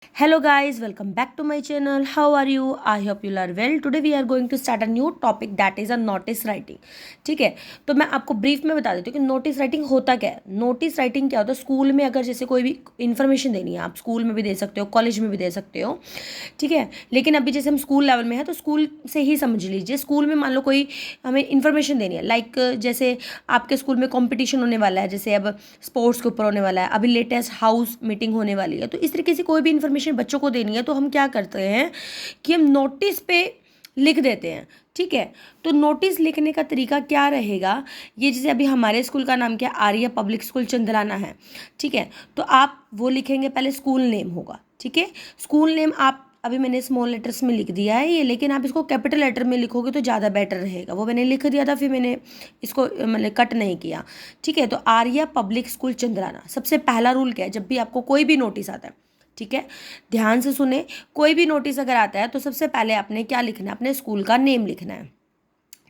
Hello guys, welcome back to my channel. How are you? I hope you are well. Today we are going to start a new topic that is a notice writing. ठीक है, तो मैं आपको brief में बता देती हूँ कि नोटिस राइटिंग होता क्या है. नोटिस राइटिंग क्या होता है, स्कूल में अगर जैसे कोई भी इन्फॉर्मेशन देनी है, आप स्कूल में भी दे सकते हो, कॉलेज में भी दे सकते हो. ठीक है, लेकिन अभी जैसे हम स्कूल लेवल में हैं तो स्कूल से ही समझ लीजिए. स्कूल में मान लो कोई हमें इन्फॉर्मेशन देनी है, लाइक जैसे आपके स्कूल में कंपटीशन होने वाला है, जैसे अब स्पोर्ट्स के ऊपर होने वाला है, अभी लेटेस्ट हाउस मीटिंग होने वाली है, तो इस तरीके से कोई भी इन्फॉर्मेशन बच्चों को देनी है तो हम क्या करते हैं कि हम नोटिस पे लिख देते हैं. ठीक है, तो नोटिस लिखने का तरीका क्या रहेगा, ये जैसे अभी हमारे स्कूल का नाम क्या, आर्या पब्लिक स्कूल चंदलाना है. ठीक है, तो आप वो लिखेंगे, पहले स्कूल नेम होगा. ठीक है, स्कूल नेम आप अभी मैंने स्मॉल लेटर्स में लिख दिया है ये, लेकिन आप इसको कैपिटल लेटर में लिखोगे तो ज़्यादा बेटर रहेगा. वो मैंने लिख दिया था, फिर मैंने इसको मतलब कट नहीं किया. ठीक है, तो आर्या पब्लिक स्कूल चंद्राना. सबसे पहला रूल क्या है, जब भी आपको कोई भी नोटिस आता है, ठीक है, ध्यान से सुने, कोई भी नोटिस अगर आता है तो सबसे पहले आपने क्या लिखना है, अपने स्कूल का नेम लिखना है.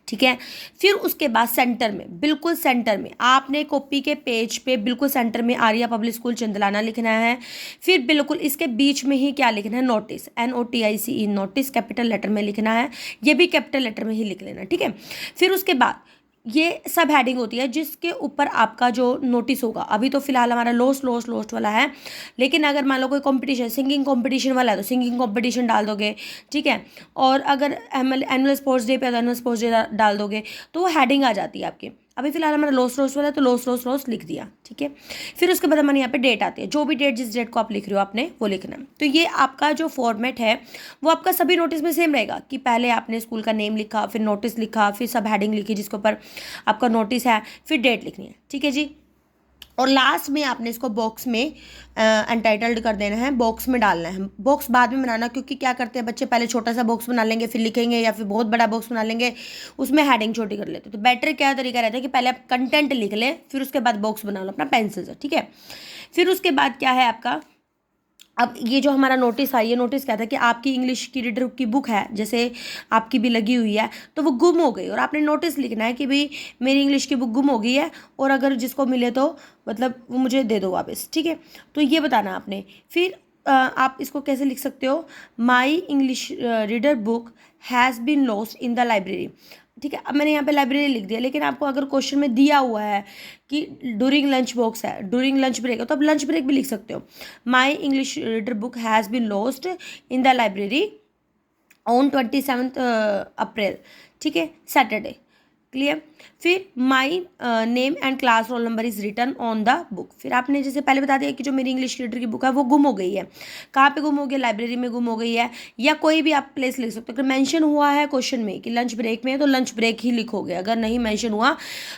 ठीक है, फिर उसके बाद सेंटर में, बिल्कुल सेंटर में आपने कॉपी के पेज पे बिल्कुल सेंटर में आर्या पब्लिक स्कूल चंदलाना लिखना है. फिर बिल्कुल इसके बीच में ही क्या लिखना है, notice, NOTICE, notice capital letter में लिखना है. ये भी कैपिटल लेटर में ही लिख लेना. ठीक है, फिर उसके बाद ये सब हेडिंग होती है जिसके ऊपर आपका जो नोटिस होगा. अभी तो फिलहाल हमारा लोस्ट वाला है, लेकिन अगर मान लो कोई कंपटीशन, सिंगिंग कंपटीशन वाला है तो सिंगिंग कंपटीशन डाल दोगे. ठीक है, और अगर एनुअल स्पोर्ट्स डे पे है तो एनुअल स्पोर्ट्स डे डाल दोगे, तो वो हेडिंग आ जाती है आपकी. अभी फिलहाल हमारा लोस्ट वाला है तो लोस्ट लिख दिया. ठीक है, फिर उसके बाद हमारे यहाँ पे डेट आती है, जो भी डेट, जिस डेट को आप लिख रहे हो आपने वो लिखना है. तो ये आपका जो फॉर्मेट है वो आपका सभी नोटिस में सेम रहेगा कि पहले आपने स्कूल का नेम लिखा, फिर नोटिस लिखा, फिर सब हेडिंग लिखी जिसके ऊपर आपका नोटिस है, फिर डेट लिखनी है. ठीक है जी, और लास्ट में आपने इसको बॉक्स में अनटाइटल्ड कर देना है, बॉक्स में डालना है. बॉक्स बाद में बनाना, क्योंकि क्या करते हैं बच्चे, पहले छोटा सा बॉक्स बना लेंगे फिर लिखेंगे, या फिर बहुत बड़ा बॉक्स बना लेंगे उसमें हेडिंग छोटी कर लेते. तो बेटर क्या तरीका रहता है कि पहले आप कंटेंट लिख लें, फिर उसके बाद बॉक्स बना लो अपना पेंसिल से. ठीक है, फिर उसके बाद क्या है आपका, अब ये जो हमारा नोटिस है, ये नोटिस क्या था कि आपकी इंग्लिश की रीडर की बुक है, जैसे आपकी भी लगी हुई है, तो वो गुम हो गई और आपने नोटिस लिखना है कि भाई मेरी इंग्लिश की बुक गुम हो गई है, और अगर जिसको मिले तो मतलब वो मुझे दे दो वापस. ठीक है, तो ये बताना आपने. फिर आप इसको कैसे लिख सकते हो, my English reader book has been lost in the library. ठीक है, अब मैंने यहाँ पे लाइब्रेरी लिख दिया, लेकिन आपको अगर क्वेश्चन में दिया हुआ है कि डूरिंग लंच बॉक्स है, डूरिंग लंच ब्रेक है, तो आप लंच ब्रेक भी लिख सकते हो. My English reader book has been lost in the library on 27 April. ठीक है, सैटरडे. क्लियर. फिर my name and class roll number is written on the book. फिर आपने जैसे पहले बता दिया कि जो मेरी इंग्लिश रीडर की बुक है वो गुम हो गई है. कहाँ पे गुम हो गई, लाइब्रेरी में गुम हो गई है, या कोई भी आप प्लेस लिख सकते हो. अगर मेंशन हुआ है क्वेश्चन में कि लंच ब्रेक में है तो लंच ब्रेक ही लिखोगे, अगर नहीं मेंशन हुआ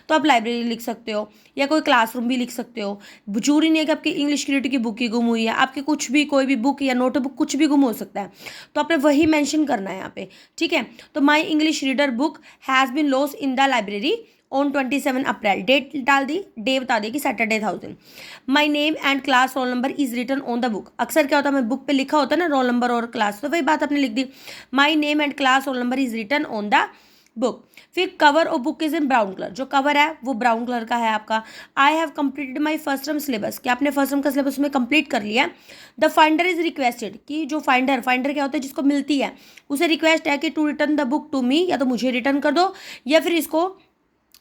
तो आप लाइब्रेरी लिख सकते हो, या कोई क्लासरूम भी लिख सकते हो. जरूरी नहीं है कि आपकी इंग्लिश रीडर की बुक ही गुम हुई है, आपकी कुछ भी, कोई भी बुक या नोटबुक कुछ भी गुम हो सकता है, तो आपने वही मेंशन करना है यहाँ पे. ठीक है, तो my English reader book has been lost in the library on 27 April. Date डाल दी, डे बता दिया कि सैटरडे था उस दिन. My name and class roll number is written on the book. अक्सर क्या होता है, मैं बुक पे लिखा होता है ना रोल नंबर और क्लास, तो वही बात आपने लिख दी, my name and class roll number is written on the book. फिर कवर और book is in brown colour, जो कवर है वो ब्राउन कलर का है आपका. I have completed my first term syllabus, कि आपने फर्स्ट टर्म का सिलेबस में कंप्लीट कर लिया. द फाइंडर इज रिक्वेस्टेड, कि जो फाइंडर क्या होता है, जिसको मिलती है उसे रिक्वेस्ट है कि to return the book to me, या तो मुझे रिटर्न कर दो या फिर इसको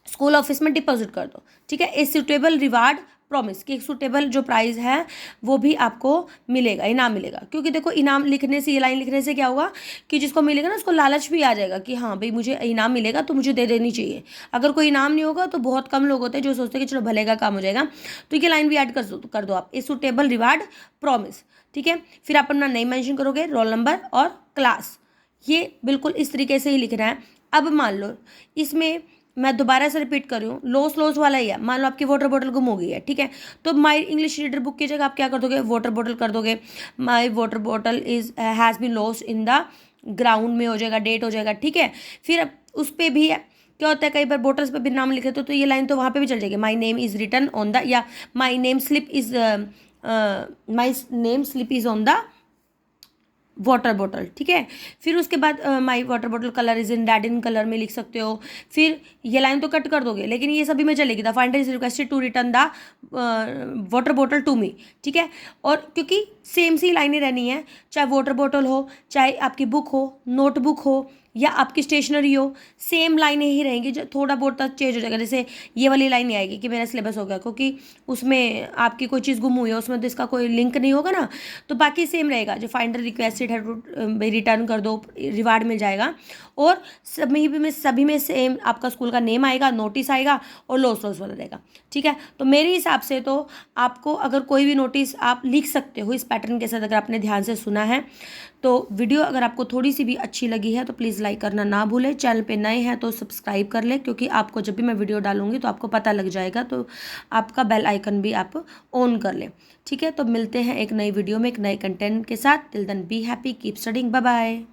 स्कूल ऑफिस में डिपॉजिट कर दो. ठीक है, ए सुटेबल रिवार्ड प्रॉमिस, कि एक सुटेबल जो प्राइस है वो भी आपको मिलेगा, इनाम मिलेगा. क्योंकि देखो इनाम लिखने से, ये लाइन लिखने से क्या होगा कि जिसको मिलेगा ना उसको लालच भी आ जाएगा कि हाँ भाई मुझे इनाम मिलेगा तो मुझे दे देनी चाहिए. अगर कोई इनाम नहीं होगा तो बहुत कम लोग होते हैं जो सोचते हैं कि चलो भले का काम हो जाएगा, तो ये लाइन भी ऐड कर दो आप, ए सुटेबल रिवार्ड प्रॉमिस. ठीक है, फिर आप अपना नेम मेंशन करोगे, रोल नंबर और क्लास, ये बिल्कुल इस तरीके से ही लिखना है. अब मान लो इसमें मैं दोबारा से रिपीट कर रही हूँ, लोस वाला ही है. मान लो आपकी वाटर बॉटल गुम हो गई है. ठीक है, तो माई इंग्लिश रीडर बुक की जगह आप क्या कर दोगे, वाटर बॉटल कर दोगे. My water bottle is has been lost in the ground में हो जाएगा, डेट हो जाएगा. ठीक है, फिर अब उस पर भी क्या होता है, कई बार बोटल्स पे भी नाम लिखे तो ये लाइन तो वहाँ पे भी चल जाएगी, my name is written on the, या my name slip is on the water bottle. ठीक है, फिर उसके बाद my water bottle colour is in red, इन कलर में लिख सकते हो. फिर ये लाइन तो कट कर दोगे, लेकिन ये सभी में चलेगी. The finder is requested to return the water bottle to me. ठीक है, और क्योंकि सेम सी लाइनें रहनी है, चाहे वाटर बॉटल हो, चाहे आपकी बुक हो, नोटबुक हो या आपकी स्टेशनरी हो, सेम लाइनें ही रहेंगी। जो थोड़ा बहुत तक चेंज हो जाएगा, जैसे ये वाली लाइन नहीं आएगी कि मेरा सिलेबस हो गया, क्योंकि उसमें आपकी कोई चीज़ गुम हुई है, उसमें तो इसका कोई लिंक नहीं होगा ना, तो बाकी सेम रहेगा। जो फाइंडर रिक्वेस्टेड है रिटर्न कर दो, रिवार्ड मिल जाएगा। और सभी में सेम आपका स्कूल का नेम आएगा, नोटिस आएगा और लॉस लॉस वाला रहेगा। ठीक है, तो मेरे हिसाब से तो आपको अगर कोई भी नोटिस आप लिख सकते हो इस पैटर्न के साथ, अगर आपने ध्यान से सुना है तो। वीडियो अगर आपको थोड़ी सी भी अच्छी लगी है तो प्लीज़ लाइक करना ना भूलें। चैनल पे नए हैं तो सब्सक्राइब कर लें, क्योंकि आपको जब भी मैं वीडियो डालूंगी तो आपको पता लग जाएगा, तो आपका बेल आइकन भी आप ऑन कर लें। ठीक है, तो मिलते हैं एक नई वीडियो में एक नए कंटेंट के साथ। Till then be happy, keep studying, bye bye.